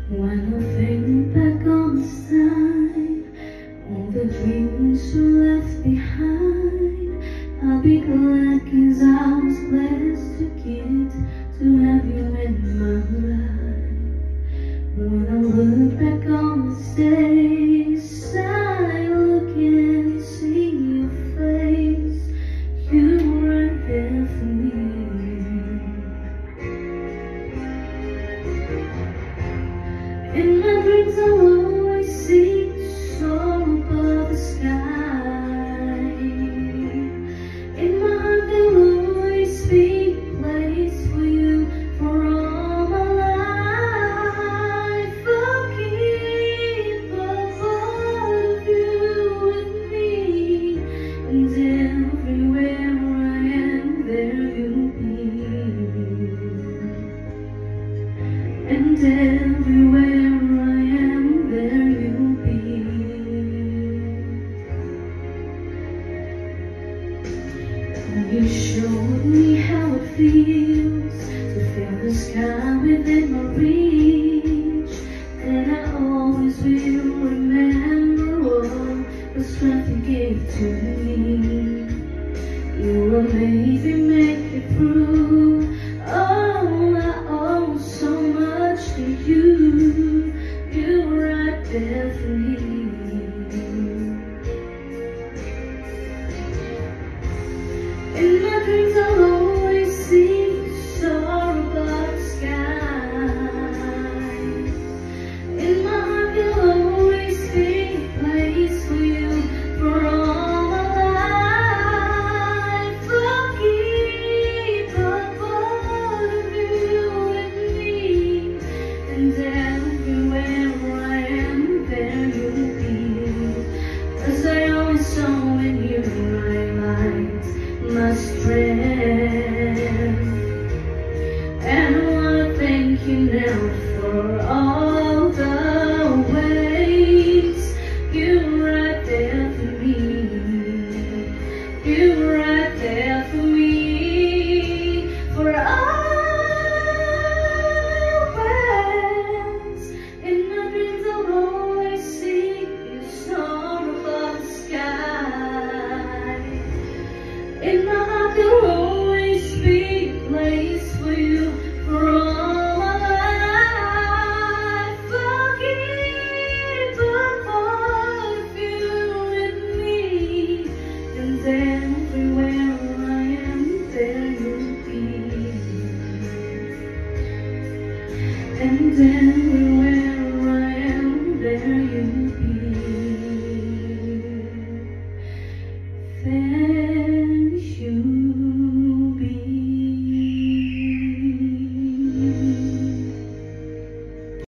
When I think back on this time, all the dreams you left behind, I'll be glad 'cause I was blessed to get to have you in my life. When I look back on these days, I look and see your face. You were right there for me. In my dreams I'll always see the soar above the sky. In my heart there'll always be a place for you for all my life. I'll keep a part of you with me, and everywhere I am, there you'll be. And everywhere I am, there you'll be. You showed me how it feels to feel the sky within my reach, and I always will remember all the strength you gave to me. You will maybe make it through. Oh, I owe so much to you. You were right there for me.